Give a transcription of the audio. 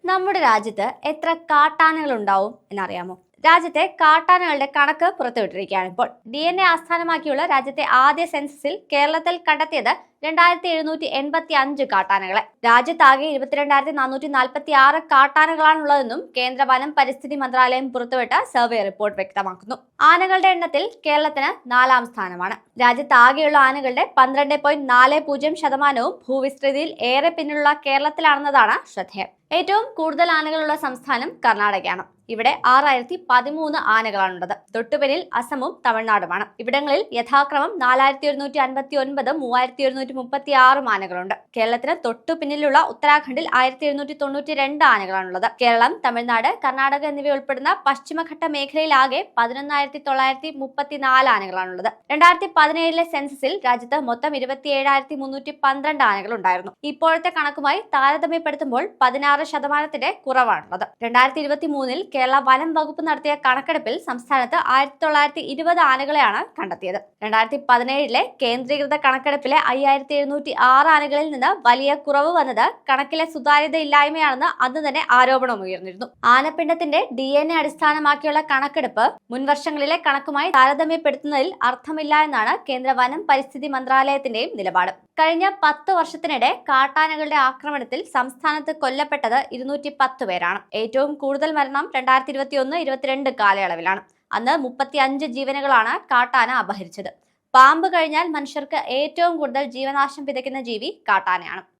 നമ്മുടെ രാജ്യത്ത് എത്ര കാട്ടാനകൾ ഉണ്ടാവും എന്നറിയാമോ? രാജ്യത്തെ കാട്ടാനകളുടെ കണക്ക് പുറത്തുവിട്ടിരിക്കുകയാണ് ഇപ്പോൾ. DNA ആസ്ഥാനമാക്കിയുള്ള രാജ്യത്തെ ആദ്യ സെൻസസിൽ കേരളത്തിൽ കണ്ടെത്തിയത് 2785 കാട്ടാനകളെ. രാജ്യത്താകെ 22,446 കാട്ടാനകളാണുള്ളതെന്നും കേന്ദ്ര വനം പരിസ്ഥിതി മന്ത്രാലയം പുറത്തുവിട്ട സർവേ റിപ്പോർട്ട് വ്യക്തമാക്കുന്നു. ആനകളുടെ എണ്ണത്തിൽ കേരളത്തിന് 4ാം സ്ഥാനമാണ്. രാജ്യത്താകെയുള്ള ആനകളുടെ 12.40% ഭൂവിസ്തൃതിയിൽ ഏറെ പിന്നിലുള്ള കേരളത്തിലാണെന്നതാണ് ശ്രദ്ധേയം. ഏറ്റവും കൂടുതൽ ആനകളുള്ള സംസ്ഥാനം കർണാടകയാണ്. ഇവിടെ 6013 ആനകളാണുള്ളത്. തൊട്ടുപിന്നിൽ അസമും തമിഴ്നാടുമാണ്. ഇവിടങ്ങളിൽ യഥാക്രമം 4159, 3136 ആനകളുണ്ട്. കേരളത്തിന് തൊട്ടു പിന്നിലുള്ള ഉത്തരാഖണ്ഡിൽ 1792 ആനകളാണുള്ളത്. കേരളം, തമിഴ്നാട്, കർണാടക എന്നിവ ഉൾപ്പെടുന്ന പശ്ചിമഘട്ട മേഖലയിലാകെ 11,934 ആനകളാണുള്ളത്. 2017 സെൻസസിൽ രാജ്യത്ത് മൊത്തം 27,312 ആനകൾ ഉണ്ടായിരുന്നു. ഇപ്പോഴത്തെ കണക്കുമായി താരതമ്യപ്പെടുത്തുമ്പോൾ 16% കുറവാണുള്ളത്. 2023 കേരള വനം വകുപ്പ് നടത്തിയ കണക്കെടുപ്പിൽ സംസ്ഥാനത്ത് 1920 ആനകളെയാണ് കണ്ടെത്തിയത്. 2017 കേന്ദ്രീകൃത കണക്കെടുപ്പിലെ 5706 ആനകളിൽ നിന്ന് വലിയ കുറവ് വന്നത് കണക്കിലെ സുതാര്യതയില്ലായ്മയാണെന്ന് അന്ന് തന്നെ ആരോപണം ഉയർന്നിരുന്നു. ആനപ്പിണ്ടത്തിന്റെ DNA അടിസ്ഥാനമാക്കിയുള്ള കണക്കെടുപ്പ് മുൻവർഷങ്ങളിലെ കണക്കുമായി താരതമ്യപ്പെടുത്തുന്നതിൽ അർത്ഥമില്ല എന്നാണ് കേന്ദ്ര വനം പരിസ്ഥിതി മന്ത്രാലയത്തിന്റെയും നിലപാട്. കഴിഞ്ഞ 10 വർഷത്തിനിടെ കാട്ടാനകളുടെ ആക്രമണത്തിൽ സംസ്ഥാനത്ത് കൊല്ലപ്പെട്ടത് 210 പേരാണ്. ഏറ്റവും കൂടുതൽ മരണം 2021-22 കാലയളവിലാണ്. അന്ന് 35 ജീവനുകളാണ് കാട്ടാന അപഹരിച്ചത്. പാമ്പ് കഴിഞ്ഞാൽ മനുഷ്യർക്ക് ഏറ്റവും കൂടുതൽ ജീവനാശം വിതയ്ക്കുന്ന ജീവി കാട്ടാനയാണ്.